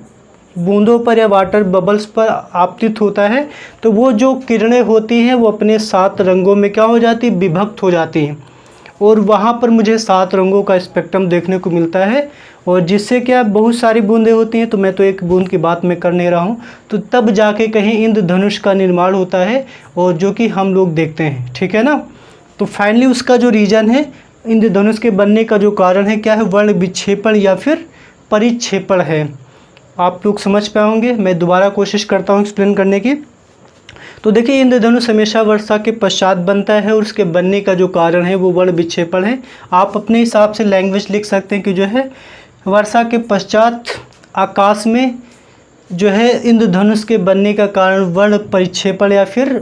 बूंदों पर या वाटर बबल्स पर आपतित होता है तो वो जो किरणें होती हैं वो अपने 7 रंगों में क्या हो जाती, विभक्त हो जाती हैं। और वहाँ पर मुझे 7 रंगों का स्पेक्ट्रम देखने को मिलता है और जिससे क्या बहुत सारी बूंदें होती हैं, तो मैं तो एक बूंद की बात मैं कर नहीं रहा हूँ, तो तब जाके कहीं इंद्रधनुष का निर्माण होता है और जो कि हम लोग देखते हैं, ठीक है ना। तो फाइनली उसका जो रीज़न है इंद्रधनुष के बनने का जो कारण है क्या है, वर्ण विक्षेपण या फिर परिक्षेपण है। आप लोग समझ पाएंगे, मैं दोबारा कोशिश करता हूँ एक्सप्लेन करने की। तो देखिए इंद्रधनुष हमेशा वर्षा के पश्चात बनता है और उसके बनने का जो कारण है वो वर्ण विक्षेपण है। आप अपने हिसाब से लैंग्वेज लिख सकते हैं कि जो है वर्षा के पश्चात आकाश में जो है इंद्रधनुष के बनने का कारण वर्ण परिक्षेपण या फिर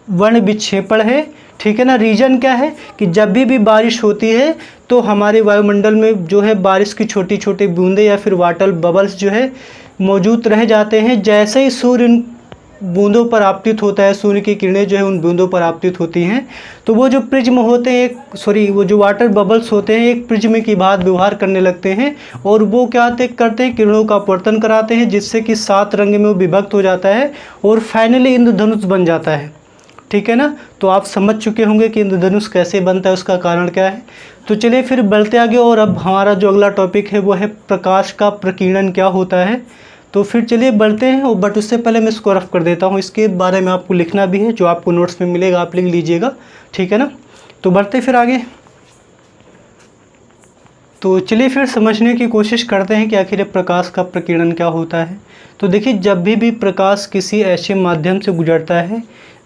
वर्ण विक्षेपण है, ठीक है ना। रीज़न क्या है कि जब भी बारिश होती है तो हमारे वायुमंडल में जो है बारिश की छोटी छोटी बूंदें या फिर वाटर बबल्स जो है मौजूद रह जाते हैं। जैसे ही सूर्य उन बूंदों पर आपतित होता है, सूर्य की किरणें जो है उन बूंदों पर आपतित होती हैं, तो वो जो प्रिज्म होते हैं वो जो वाटर बबल्स होते हैं एक प्रिज्म की बात व्यवहार करने लगते हैं और वो क्या करते हैं, किरणों का अपवर्तन कराते हैं, जिससे कि 7 रंग में वो विभक्त हो जाता है और फाइनली इंद्रधनुष बन जाता है, ठीक है ना। तो आप समझ चुके होंगे कि इंद्रधनुष कैसे बनता है, उसका कारण क्या है। तो चलिए फिर बढ़ते आगे, और अब हमारा जो अगला टॉपिक है वो है प्रकाश का प्रकीर्णन क्या होता है। तो फिर चलिए बढ़ते हैं, बट उससे पहले मैं इसको रफ कर देता हूँ, इसके बारे में आपको लिखना भी है, जो आपको नोट्स में मिलेगा आप लिख लीजिएगा, ठीक है ना। तो बढ़ते फिर आगे, तो चलिए फिर समझने की कोशिश करते हैं कि आखिर प्रकाश का प्रकीर्णन क्या होता है। तो देखिए जब भी प्रकाश किसी ऐसे माध्यम से गुजरता है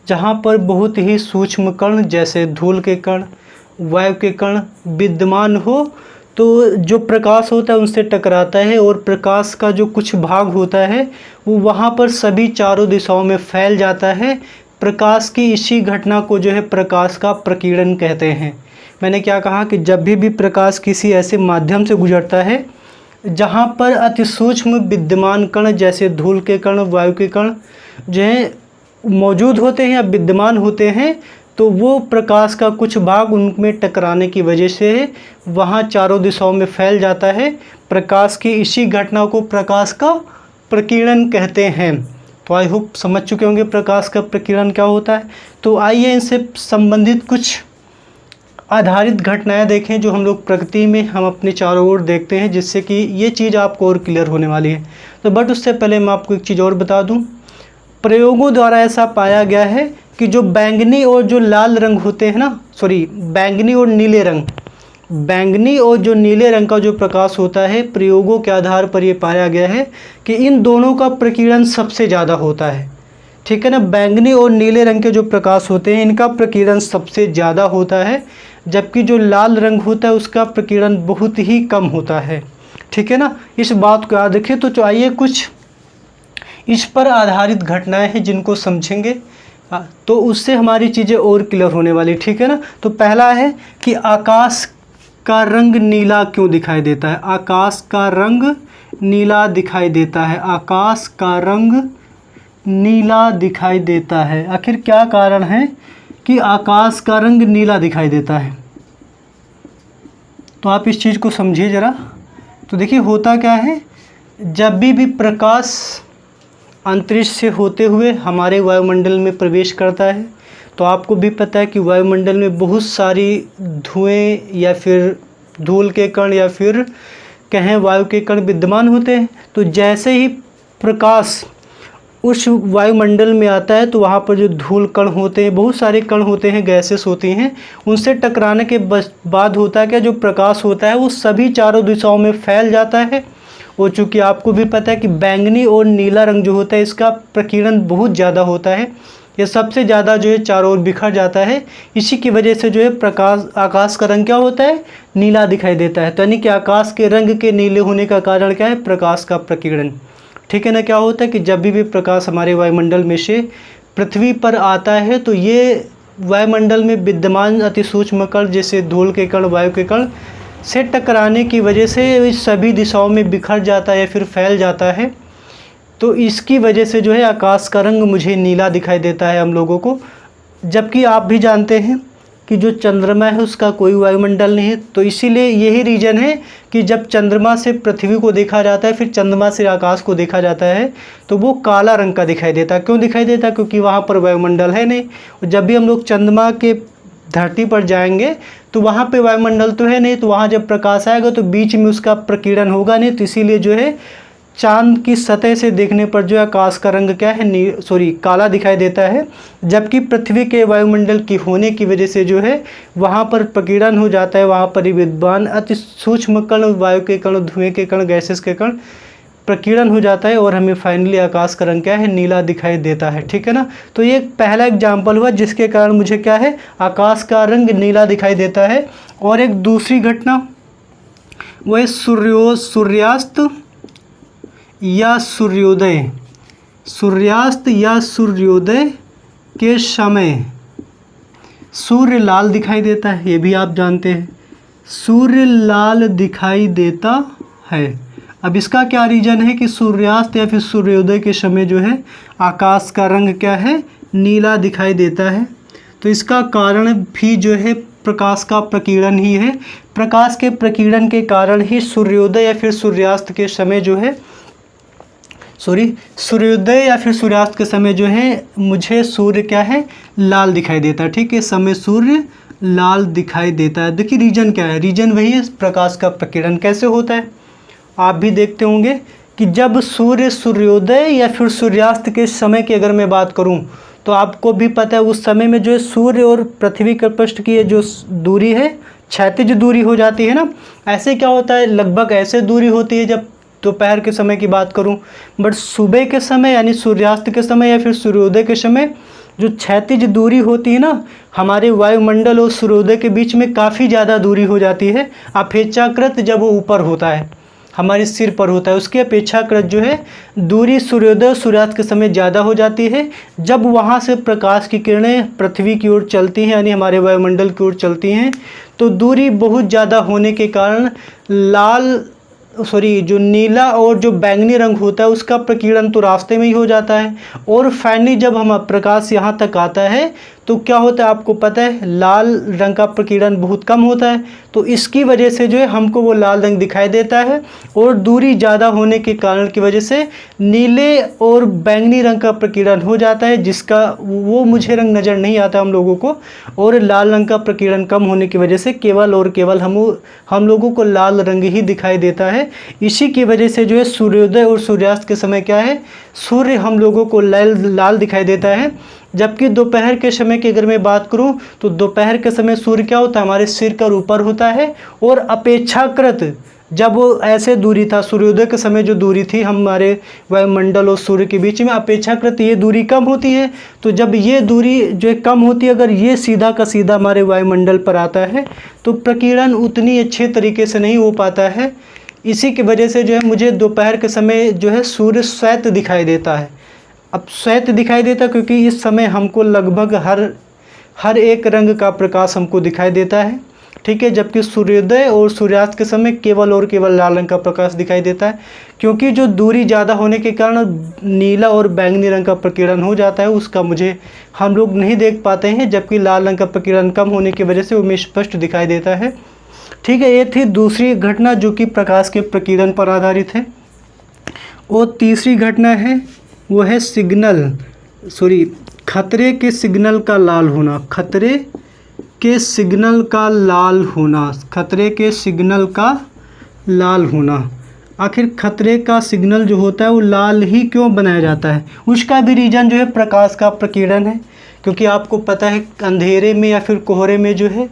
जहाँ पर बहुत ही सूक्ष्म कण जैसे धूल के कण, वायु के कण विद्यमान हो, तो जो प्रकाश होता है उनसे टकराता है और प्रकाश का जो कुछ भाग होता है वो वहाँ पर सभी चारों दिशाओं में फैल जाता है। प्रकाश की इसी घटना को जो है प्रकाश का प्रकीर्णन कहते हैं। मैंने क्या कहा कि जब भी प्रकाश किसी ऐसे माध्यम से गुजरता है जहाँ पर अति सूक्ष्म विद्यमान कण जैसे धूल के कण, वायु के कण जो है मौजूद होते हैं या विद्यमान होते हैं, तो वो प्रकाश का कुछ भाग उनमें टकराने की वजह से वहाँ चारों दिशाओं में फैल जाता है। प्रकाश की इसी घटना को प्रकाश का प्रकीर्णन कहते हैं। तो आई होप समझ चुके होंगे प्रकाश का प्रकीर्णन क्या होता है। तो आइए इनसे संबंधित कुछ आधारित घटनाएं देखें जो हम लोग प्रकृति में हम अपने चारों ओर देखते हैं, जिससे कि ये चीज़ आपको और क्लियर होने वाली है। तो बट उससे पहले मैं आपको एक चीज़ और बता दूं, प्रयोगों द्वारा ऐसा पाया गया है कि जो बैंगनी और जो लाल रंग होते हैं ना, बैंगनी और नीले रंग, बैंगनी और जो नीले रंग का जो प्रकाश होता है, प्रयोगों के आधार पर ये पाया गया है कि इन दोनों का प्रकीर्णन सबसे ज़्यादा होता है, ठीक है ना। बैंगनी और नीले रंग के जो प्रकाश होते हैं इनका प्रकीर्णन सबसे ज़्यादा होता है, जबकि जो लाल रंग होता है उसका प्रकीर्णन बहुत ही कम होता है, ठीक है ना। इस बात को याद रखिए। तो आइए कुछ इस पर आधारित घटनाएं हैं जिनको समझेंगे तो उससे हमारी चीज़ें और क्लियर होने वाली, ठीक है ना। तो पहला है कि आकाश का रंग नीला क्यों दिखाई देता है। आकाश का रंग नीला दिखाई देता है, आकाश का रंग नीला दिखाई देता है। आखिर क्या कारण है कि आकाश का रंग नीला दिखाई देता है, तो आप इस चीज़ को समझिए ज़रा। तो देखिए होता क्या है, जब भी प्रकाश अंतरिक्ष से होते हुए हमारे वायुमंडल में प्रवेश करता है, तो आपको भी पता है कि वायुमंडल में बहुत सारी धुएं या फिर धूल के कण या फिर कहें वायु के कण विद्यमान होते हैं। तो जैसे ही प्रकाश उस वायुमंडल में आता है तो वहाँ पर जो धूल कण होते हैं, बहुत सारे कण होते हैं, गैसेस होती हैं, उनसे टकराने के बाद होता है क्या, जो प्रकाश होता है वो सभी चारों दिशाओं में फैल जाता है। और चूँकि आपको भी पता है कि बैंगनी और नीला रंग जो होता है इसका प्रकीर्णन बहुत ज़्यादा होता है, ये सबसे ज़्यादा जो है चारों ओर बिखर जाता है। इसी की वजह से जो है आकाश का रंग क्या होता है, नीला दिखाई देता है। तो यानी कि आकाश के रंग के नीले होने का कारण क्या है, प्रकाश का प्रकीर्णन, ठीक है ना। क्या होता है कि जब भी प्रकाश हमारे वायुमंडल में से पृथ्वी पर आता है तो ये वायुमंडल में विद्यमान अति सूक्ष्म कण जैसे धूल के कण, वायु के कण से टकराने की वजह से सभी दिशाओं में बिखर जाता है या फिर फैल जाता है। तो इसकी वजह से जो है आकाश का रंग मुझे नीला दिखाई देता है हम लोगों को। जबकि आप भी जानते हैं कि जो चंद्रमा है उसका कोई वायुमंडल नहीं है, तो इसीलिए यही रीज़न है कि जब चंद्रमा से पृथ्वी को देखा जाता है फिर चंद्रमा से आकाश को देखा जाता है तो वो काला रंग का दिखाई देता है। क्यों दिखाई देता है, क्योंकि वहाँ पर वायुमंडल है नहीं। और जब भी हम लोग चंद्रमा के धरती पर जाएंगे तो वहाँ पे वायुमंडल तो है नहीं, तो वहाँ जब प्रकाश आएगा तो बीच में उसका प्रकीर्णन होगा नहीं, तो इसीलिए जो है चांद की सतह से देखने पर जो है आकाश का रंग क्या है काला दिखाई देता है, जबकि पृथ्वी के वायुमंडल की होने की वजह से जो है वहाँ पर प्रकीर्णन हो जाता है, वहाँ पर विद्वान अति सूक्ष्म कण, वायु के कण, धुएं के कण, गैसेस के कण प्रकीर्णन हो जाता है और हमें फाइनली आकाश का रंग क्या है, नीला दिखाई देता है। ठीक है ना, तो ये पहला एग्जाम्पल हुआ जिसके कारण मुझे क्या है, आकाश का रंग नीला दिखाई देता है। और एक दूसरी घटना वो है सूर्यास्त या सूर्योदय। सूर्यास्त या सूर्योदय के समय सूर्य लाल दिखाई देता है, ये भी आप जानते हैं, सूर्य लाल दिखाई देता है। अब इसका क्या रीज़न है कि सूर्यास्त या फिर सूर्योदय के समय जो है आकाश का रंग क्या है, नीला दिखाई देता है। तो इसका कारण भी जो है प्रकाश का प्रकीर्णन ही है। प्रकाश के प्रकीर्णन के कारण ही सूर्योदय या फिर सूर्यास्त के समय जो है सूर्योदय या फिर सूर्यास्त के समय जो है मुझे सूर्य क्या है, लाल दिखाई देता है। ठीक है, समय सूर्य लाल दिखाई देता है। देखिए रीजन क्या है, रीजन वही है प्रकाश का प्रकीर्णन। कैसे होता है आप भी देखते होंगे कि जब सूर्योदय या फिर सूर्यास्त के समय की अगर मैं बात करूं तो आपको भी पता है उस समय में जो है सूर्य और पृथ्वी के पृष्ठ की जो दूरी है क्षैतिज दूरी हो जाती है ना। ऐसे क्या होता है, लगभग ऐसे दूरी होती है जब दोपहर के समय की बात करूं, बट सुबह के समय यानी सूर्यास्त के समय या फिर सूर्योदय के समय जो क्षैतिज दूरी होती है ना हमारे वायुमंडल और सूर्योदय के बीच में काफ़ी ज़्यादा दूरी हो जाती है। अपेक्षाकृत जब वो ऊपर होता है, हमारे सिर पर होता है, उसकी अपेक्षाकृत जो है दूरी सूर्योदय और सूर्यास्त के समय ज़्यादा हो जाती है। जब वहाँ से प्रकाश की किरणें पृथ्वी की ओर चलती हैं यानी हमारे वायुमंडल की ओर चलती हैं तो दूरी बहुत ज़्यादा होने के कारण जो नीला और जो बैंगनी रंग होता है उसका प्रकीर्णन तो रास्ते में ही हो जाता है। और फाइनली जब हम प्रकाश यहाँ तक आता है तो क्या होता है आपको पता है, लाल रंग का प्रकीर्णन बहुत कम होता है, तो इसकी वजह से जो है हमको वो लाल रंग दिखाई देता है। और दूरी ज़्यादा होने के कारण की वजह से नीले और बैंगनी रंग का प्रकीर्णन हो जाता है, जिसका वो मुझे रंग नज़र नहीं आता हम लोगों को। और लाल रंग का प्रकीर्णन कम होने की वजह से केवल और केवल हम लोगों को लाल रंग ही दिखाई देता है। इसी की वजह से जो है सूर्योदय और सूर्यास्त के समय क्या है, सूर्य हम लोगों को लाल दिखाई देता है। जबकि दोपहर के समय की अगर मैं बात करूं तो दोपहर के समय सूर्य क्या होता है, हमारे सिर का ऊपर होता है। और अपेक्षाकृत जब वो ऐसे दूरी था, सूर्योदय के समय जो दूरी थी हमारे वायुमंडल और सूर्य के बीच में, अपेक्षाकृत ये दूरी कम होती है। तो जब ये दूरी जो है कम होती है, अगर ये सीधा का सीधा हमारे वायुमंडल पर आता है तो प्रकीर्णन उतनी अच्छे तरीके से नहीं हो पाता है। इसी की वजह से जो है मुझे दोपहर के समय जो है सूर्य श्वेत दिखाई देता है। अब श्वेत दिखाई देता क्योंकि इस समय हमको लगभग हर एक रंग का प्रकाश हमको दिखाई देता है। ठीक है, जबकि सूर्योदय और सूर्यास्त के समय केवल और केवल लाल रंग का प्रकाश दिखाई देता है, क्योंकि जो दूरी ज़्यादा होने के कारण नीला और बैंगनी रंग का प्रकीर्णन हो जाता है, उसका हम लोग नहीं देख पाते हैं, जबकि लाल रंग का प्रकीर्णन कम होने की वजह से वो हमें स्पष्ट दिखाई देता है। ठीक है, ये थी दूसरी घटना जो कि प्रकाश के प्रकीर्णन पर आधारित है। और तीसरी घटना है वो है खतरे के सिग्नल का लाल होना। खतरे के सिग्नल का लाल होना, खतरे के सिग्नल का लाल होना। आखिर खतरे का सिग्नल जो होता है वो लाल ही क्यों बनाया जाता है, उसका भी रीज़न जो है प्रकाश का प्रकीर्णन है। क्योंकि आपको पता है अंधेरे में या फिर कोहरे में जो है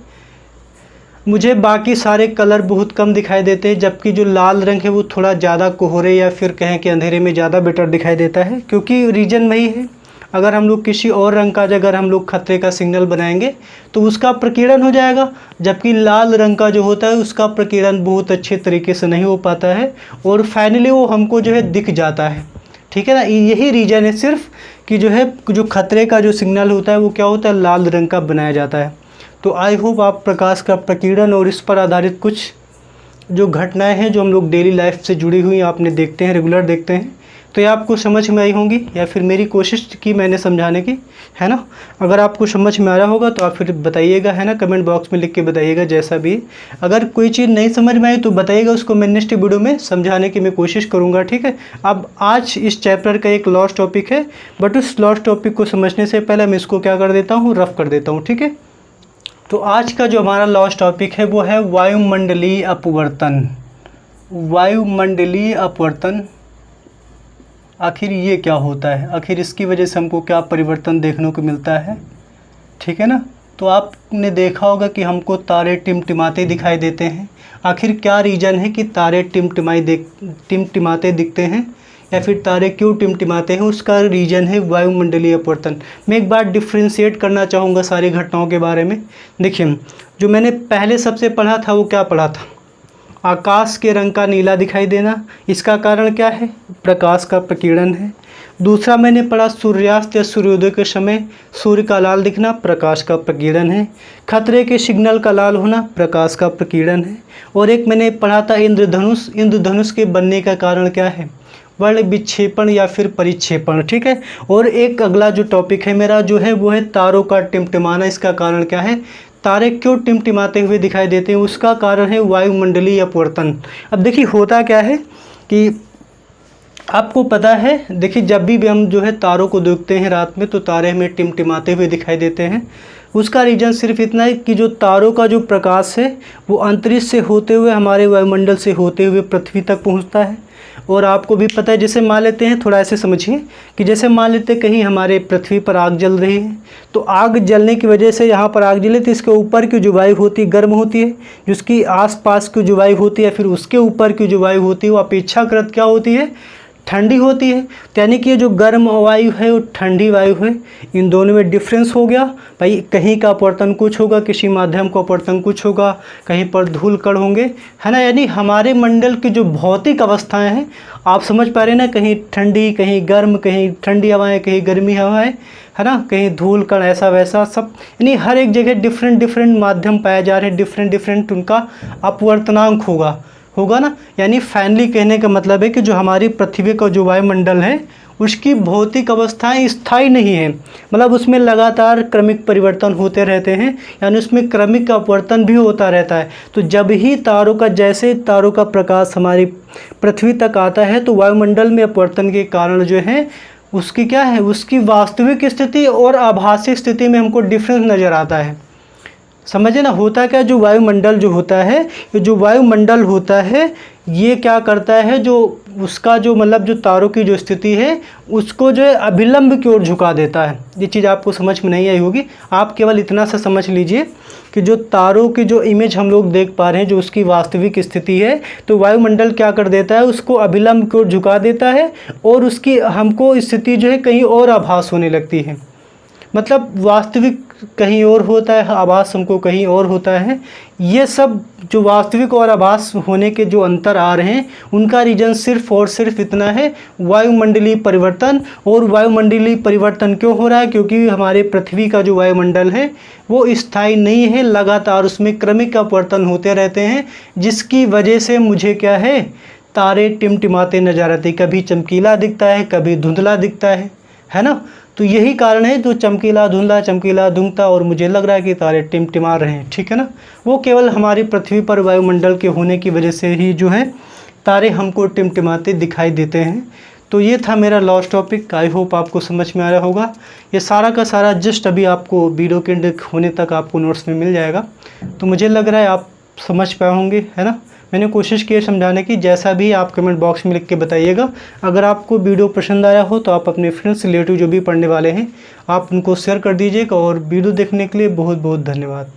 मुझे बाकी सारे कलर बहुत कम दिखाई देते हैं, जबकि जो लाल रंग है वो थोड़ा ज़्यादा कोहरे या फिर कहें कि अंधेरे में ज़्यादा बेटर दिखाई देता है। क्योंकि रीज़न वही है, अगर हम लोग किसी और रंग का अगर हम लोग खतरे का सिग्नल बनाएंगे तो उसका प्रकीर्णन हो जाएगा, जबकि लाल रंग का जो होता है उसका प्रकीर्णन बहुत अच्छे तरीके से नहीं हो पाता है और फाइनली वो हमको जो है दिख जाता है। ठीक है ना, यही रीज़न है सिर्फ कि जो खतरे का जो सिग्नल होता है वो क्या होता है, लाल रंग का बनाया जाता है। तो आई होप आप प्रकाश का प्रकीर्णन और इस पर आधारित कुछ जो घटनाएं हैं जो हम लोग डेली लाइफ से जुड़ी हुई आपने देखते हैं, रेगुलर देखते हैं, तो ये आपको समझ में आई होंगी या फिर मेरी कोशिश की मैंने समझाने की, है ना। अगर आपको समझ में आ रहा होगा तो आप फिर बताइएगा, है ना, कमेंट बॉक्स में लिख के बताइएगा जैसा भी। अगर कोई चीज़ नहीं समझ में आई तो बताइएगा, उसको मैं नेक्स्ट वीडियो में समझाने की मैं कोशिश करूँगा। ठीक है, अब आज इस चैप्टर का एक लॉस्ट टॉपिक है, बट उस लॉस्ट टॉपिक को समझने से पहले मैं इसको क्या कर देता हूँ, रफ कर देता हूँ। ठीक है, तो आज का जो हमारा लास्ट टॉपिक है वो है वायुमंडलीय अपवर्तन। वायुमंडलीय अपवर्तन आखिर ये क्या होता है, आखिर इसकी वजह से हमको क्या परिवर्तन देखने को मिलता है, ठीक है ना। तो आपने देखा होगा कि हमको तारे टिमटिमाते दिखाई देते हैं। आखिर क्या रीज़न है कि तारे टिमटिमाते दिखते हैं या फिर तारे क्यों टिमटिमाते हैं, उसका रीज़न है वायुमंडलीय अपवर्तन। मैं एक बार डिफ्रेंशिएट करना चाहूँगा सारी घटनाओं के बारे में। देखिए, जो मैंने पहले सबसे पढ़ा था वो क्या पढ़ा था, आकाश के रंग का नीला दिखाई देना, इसका कारण क्या है, प्रकाश का प्रकीर्णन है। दूसरा मैंने पढ़ा सूर्यास्त या सूर्योदय के समय सूर्य का लाल दिखना, प्रकाश का प्रकीर्णन है। खतरे के सिग्नल का लाल होना, प्रकाश का प्रकीर्णन है। और एक मैंने पढ़ा था इंद्रधनुष, इंद्रधनुष के बनने का कारण क्या है, वर्ण विक्षेपण या फिर परिक्षेपण, ठीक है। और एक अगला जो टॉपिक है मेरा जो है वो है तारों का टिमटिमाना, इसका कारण क्या है, तारे क्यों टिमटिमाते हुए दिखाई देते हैं, उसका कारण है वायुमंडलीय अपवर्तन। अब देखिए होता क्या है कि आपको पता है, देखिए जब भी हम जो है तारों को देखते हैं रात में तो तारे हमें टिमटिमाते हुए दिखाई देते हैं। उसका रीज़न सिर्फ इतना है कि जो तारों का जो प्रकाश है वो अंतरिक्ष से होते हुए हमारे वायुमंडल से होते हुए पृथ्वी तक पहुंचता है। और आपको भी पता है, जैसे मान लेते हैं, थोड़ा ऐसे समझिए कि जैसे मान लेते हैं कहीं हमारे पृथ्वी पर आग जल रही है, तो आग जलने की वजह से यहाँ पर आग जले तो इसके ऊपर की जो वायु होती है गर्म होती है, जिसकी आसपास की जो वायु होती है फिर उसके ऊपर की जो वायु होती है वो अपेक्षाकृत क्या होती है, ठंडी होती है। तो यानी कि ये जो गर्म वायु है वो ठंडी वायु है, इन दोनों में डिफरेंस हो गया भाई। कहीं का अपवर्तन कुछ होगा, किसी माध्यम का अपवर्तन कुछ होगा, कहीं पर धूल कण होंगे, है ना। यानी हमारे मंडल की जो भौतिक अवस्थाएं हैं आप समझ पा रहे हैं ना, कहीं ठंडी, कहीं गर्म, कहीं ठंडी हवाएं, कहीं गर्मी हवाएं, है ना, कहीं धूल कण, ऐसा वैसा सब, यानी हर एक जगह डिफरेंट माध्यम पाए जा रहे हैं, डिफरेंट उनका अपवर्तनांक होगा ना। यानी फाइनली कहने का मतलब है कि जो हमारी पृथ्वी का जो वायुमंडल है उसकी भौतिक अवस्थाएं स्थायी नहीं है, मतलब उसमें लगातार क्रमिक परिवर्तन होते रहते हैं, यानी उसमें क्रमिक अपवर्तन भी होता रहता है। तो जब ही जैसे तारों का प्रकाश हमारी पृथ्वी तक आता है तो वायुमंडल में अपवर्तन के कारण जो है उसकी क्या है, उसकी वास्तविक स्थिति और आभासी स्थिति में हमको डिफरेंस नज़र आता है। समझे ना, होता क्या, जो वायुमंडल जो होता है, ये जो वायुमंडल होता है ये क्या करता है, जो उसका जो मतलब जो तारों की जो स्थिति है उसको जो है अभिलंब की ओर झुका देता है। ये चीज़ आपको समझ में नहीं आई होगी, आप केवल इतना सा समझ लीजिए कि जो तारों की जो इमेज हम लोग देख पा रहे हैं, जो उसकी वास्तविक स्थिति है, तो वायुमंडल क्या कर देता है, उसको अभिलंब की ओर झुका देता है और उसकी हमको स्थिति जो है कहीं और आभास होने लगती है। मतलब वास्तविक कहीं और होता है, आभास हमको कहीं और होता है। ये सब जो वास्तविक और आभास होने के जो अंतर आ रहे हैं उनका रीज़न सिर्फ और सिर्फ इतना है, वायुमंडलीय परिवर्तन। और वायुमंडलीय परिवर्तन क्यों हो रहा है, क्योंकि हमारे पृथ्वी का जो वायुमंडल है वो स्थायी नहीं है, लगातार उसमें क्रमिक अपवर्तन होते रहते हैं, जिसकी वजह से मुझे क्या है, तारे टिमटिमाते नजर आते, कभी चमकीला दिखता है, कभी धुंधला दिखता है ना। तो यही कारण है जो चमकीला धुंधला और मुझे लग रहा है कि तारे टिमटिमा रहे हैं, ठीक है ना। वो केवल हमारी पृथ्वी पर वायुमंडल के होने की वजह से ही जो है तारे हमको टिमटिमाते दिखाई देते हैं। तो ये था मेरा लास्ट टॉपिक, आई होप आपको समझ में आ रहा होगा। ये सारा का सारा जस्ट अभी आपको वीडियो के एंड होने तक आपको नोट्स में मिल जाएगा, तो मुझे लग रहा है आप समझ पाए होंगे, है ना। मैंने कोशिश की है समझाने की, जैसा भी आप कमेंट बॉक्स में लिख के बताइएगा। अगर आपको वीडियो पसंद आया हो तो आप अपने फ्रेंड्स रिलेटिव जो भी पढ़ने वाले हैं आप उनको शेयर कर दीजिएगा। और वीडियो देखने के लिए बहुत बहुत धन्यवाद।